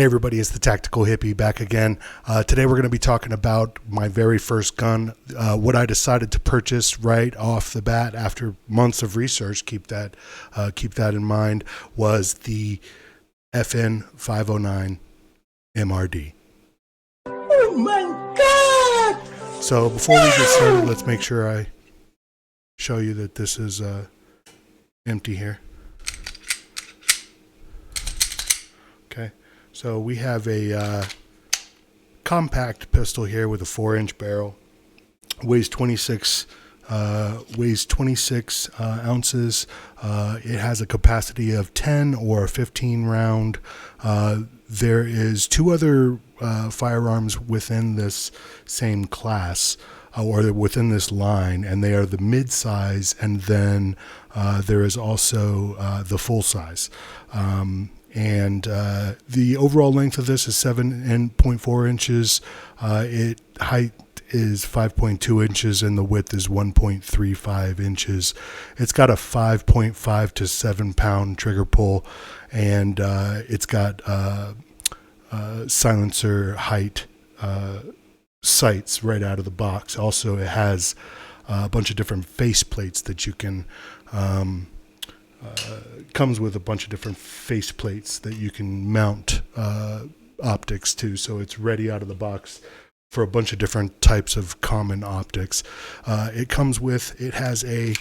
everybody, it's the Tactical Hippie back again. Today we're going to be talking about my very first gun. What I decided to purchase right off the bat after months of research, keep that in mind, was the FN509 MRD. Oh my God! So before we get started, let's make sure I show you that this is empty here. Okay, so we have a compact pistol here with a 4-inch barrel. Weighs 26 ounces. It has a capacity of 10 or 15 round. There is two other firearms within this same class, or within this line, and they are the mid-size, and then there is also the full size. And the overall length of this is 7.4 inches. Height is 5.2 inches, and the width is 1.35 inches. It's got a 5.5 to 7 pound trigger pull, and it's got silencer height sights right out of the box. Also, it has a bunch of different face plates that you can comes with a bunch of different face plates that you can mount optics to, so it's ready out of the box for a bunch of different types of common optics. It has a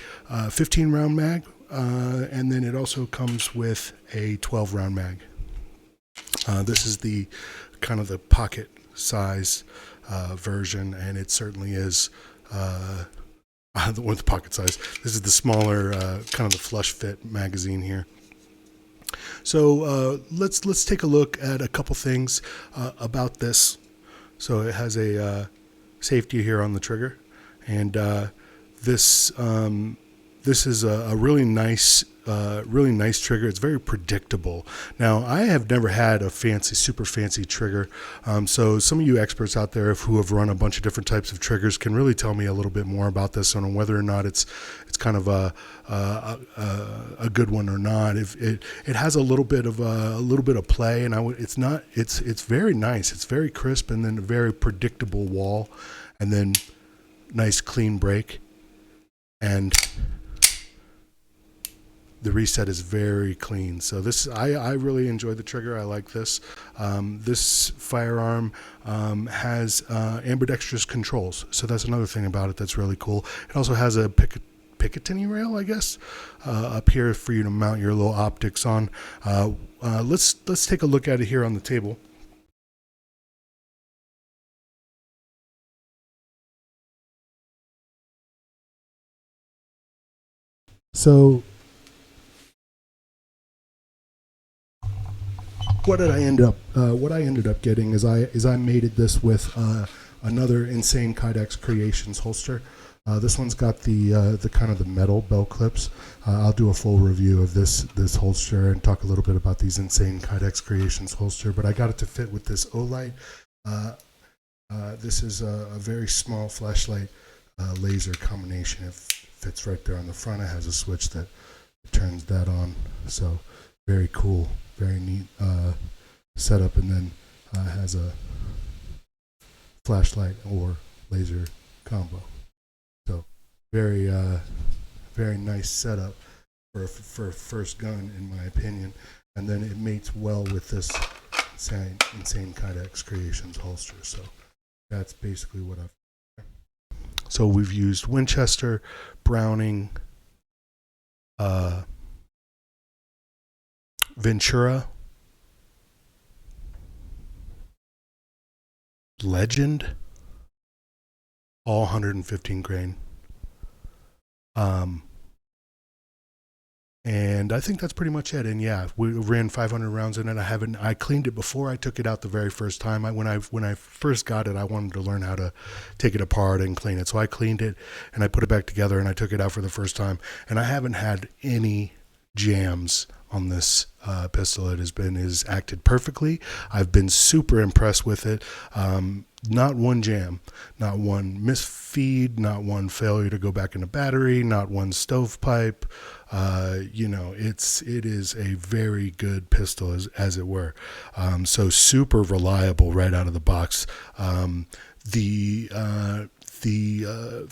15 round mag, and then it also comes with a 12 round mag. This is the kind of the pocket size version, and it certainly is with the pocket size. This is the smaller, kind of the flush fit magazine here. So let's take a look at a couple things about this. So it has a safety here on the trigger, and this is a really nice trigger. It's very predictable. Now, I have never had a super fancy trigger, so some of you experts out there who have run a bunch of different types of triggers can really tell me a little bit more about this on whether or not it's kind of a good one or not. If it has a little bit of play, and it's very nice. It's very crisp, and then a very predictable wall, and then nice clean break, and the reset is very clean. So I really enjoy the trigger. I like this. This firearm has ambidextrous controls, so that's another thing about it that's really cool. It also has a Picatinny rail, I guess, up here for you to mount your little optics on. Let's take a look at it here on the table. So what I ended up getting is I mated this with another insane Kydex Creations holster. This one's got the kind of the metal bell clips. I'll do a full review of this holster and talk a little bit about these insane Kydex Creations holster. But I got it to fit with this Olight. This is a very small flashlight laser combination. It fits right there on the front. It has a switch that turns that on. So very cool, very neat setup, and then has a flashlight or laser combo. So very nice setup for a first gun, in my opinion. And then it mates well with this insane Kydex Creations holster. So that's basically what I've. So we've used Winchester, Browning, Ventura, Legend, all 115 grain. And I think that's pretty much it. And yeah, we ran 500 rounds in it. I cleaned it before I took it out the very first time. When I first got it, I wanted to learn how to take it apart and clean it. So I cleaned it and I put it back together and I took it out for the first time. And I haven't had any jams on this pistol. It has acted perfectly. I've been super impressed with it. Not one jam, not one misfeed, not one failure to go back into battery, not one stovepipe. It is a very good pistol, as it were. So super reliable right out of the box.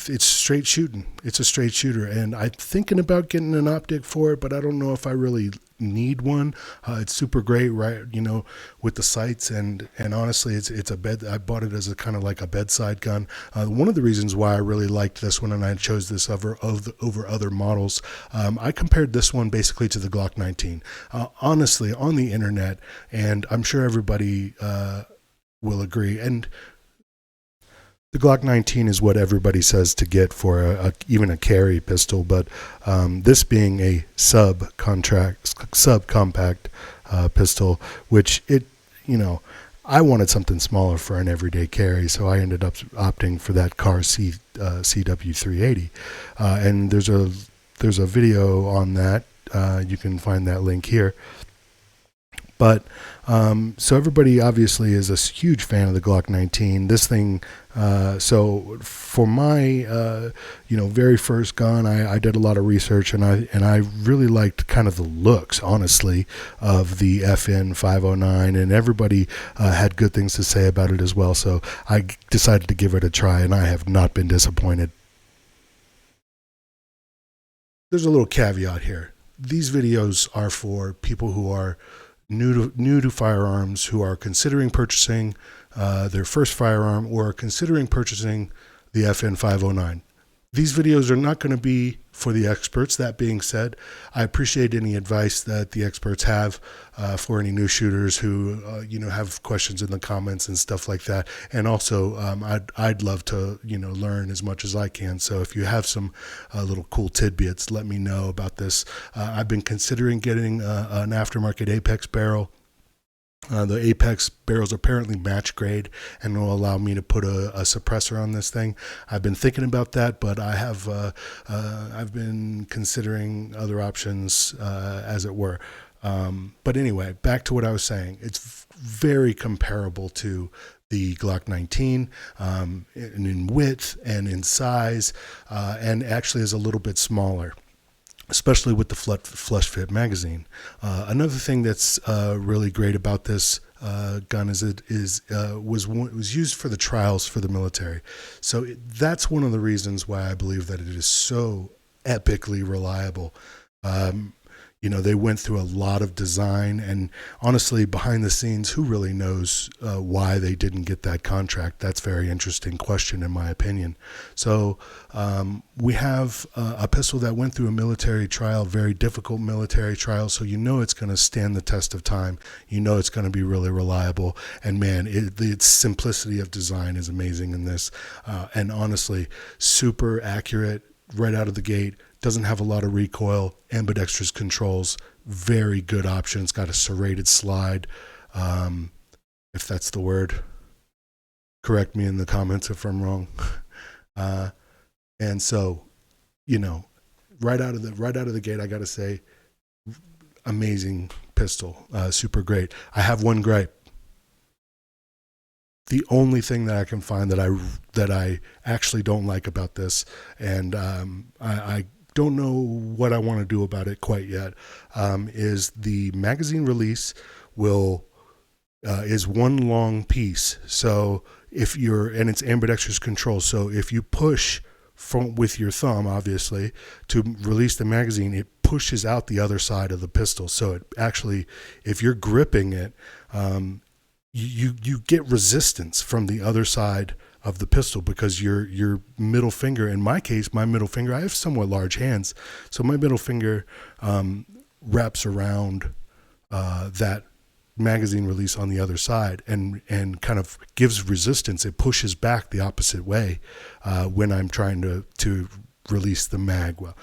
It's straight shooting. It's a straight shooter, and I'm thinking about getting an optic for it, but I don't know if I really need one. It's super great, right? With the sights, and honestly, it's a bed. I bought it as a kind of like a bedside gun. One of the reasons why I really liked this one, and I chose this over other models, I compared this one basically to the Glock 19. Honestly, on the internet, and I'm sure everybody will agree. And the Glock 19 is what everybody says to get for even a carry pistol, but this being a subcompact pistol, which I wanted something smaller for an everyday carry, so I ended up opting for that Car CW380, and there's a video on that. You can find that link here. But so everybody obviously is a huge fan of the Glock 19. This thing, so for my very first gun, I did a lot of research, and I really liked kind of the looks, honestly, of the FN509, and everybody had good things to say about it as well. So I decided to give it a try, and I have not been disappointed. There's a little caveat here. These videos are for people who are new to firearms, who are considering purchasing their first firearm or considering purchasing the FN509. These videos are not going to be for the experts. That being said, I appreciate any advice that the experts have for any new shooters who have questions in the comments and stuff like that. And also, I'd love to learn as much as I can. So if you have some little cool tidbits, let me know about this. I've been considering getting an aftermarket Apex barrel. The Apex barrels are apparently match grade and will allow me to put a suppressor on this thing. I've been thinking about that, but I've been considering other options, as it were. But anyway, back to what I was saying. It's very comparable to the Glock 19 in width and in size, and actually is a little bit smaller, especially with the flush fit magazine. Another thing that's really great about this gun is it was used for the trials for the military. So that's one of the reasons why I believe that it is so epically reliable. They went through a lot of design, and honestly, behind the scenes, who really knows why they didn't get that contract? That's a very interesting question, in my opinion. So we have a pistol that went through a military trial, very difficult military trial, so it's going to stand the test of time. It's going to be really reliable, and man, its simplicity of design is amazing in this, and honestly, super accurate right out of the gate. Doesn't have a lot of recoil, ambidextrous controls, very good option. It's got a serrated slide, if that's the word. Correct me in the comments if I'm wrong. And so, right out of the gate, I got to say, amazing pistol, super great. I have one gripe. The only thing that I can find that I actually don't like about this, and I don't know what I want to do about it quite yet, is the magazine release is one long piece. So and it's ambidextrous control. So if you push with your thumb, obviously, to release the magazine, it pushes out the other side of the pistol. So it actually, if you're gripping it, you get resistance from the other side of the pistol, because your middle finger, in my case, my middle finger, I have somewhat large hands, so my middle finger wraps around that magazine release on the other side and kind of gives resistance. It pushes back the opposite way when I'm trying to release the mag. Well,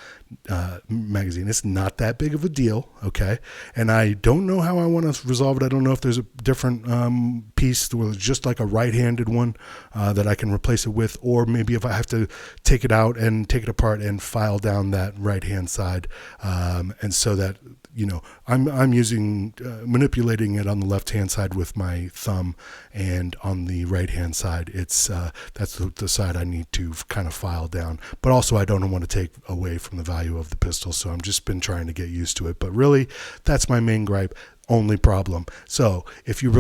magazine. It's not that big of a deal, okay? And I don't know how I want to resolve it. I don't know if there's a different piece where it's just like a right-handed one that I can replace it with, or maybe if I have to take it out and take it apart and file down that right-hand side, and so that, you know, I'm using manipulating it on the left-hand side with my thumb, and on the right-hand side, it's that's the side I need to kind of file down. But also, I don't want to take away from the value of the pistol, so I'm just been trying to get used to it. But really, that's my main gripe, only problem. So if you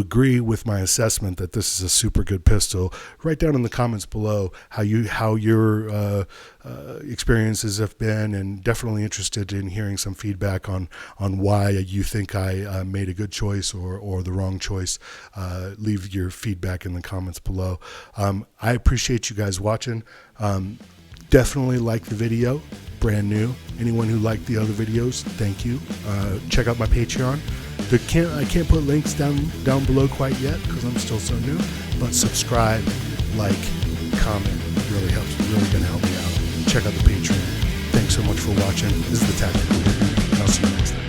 agree with my assessment that this is a super good pistol, write down in the comments below how your experiences have been, and definitely interested in hearing some feedback on why you think I made a good choice or the wrong choice. Leave your feedback in the comments below. I appreciate you guys watching. Definitely like the video, brand new. Anyone who liked the other videos, thank you. Check out my Patreon. I can't put links down below quite yet because I'm still so new, but subscribe, like, comment, really helps, really gonna help me out. Check out the Patreon. Thanks so much for watching. This is the Tactical Review, and I'll see you next time.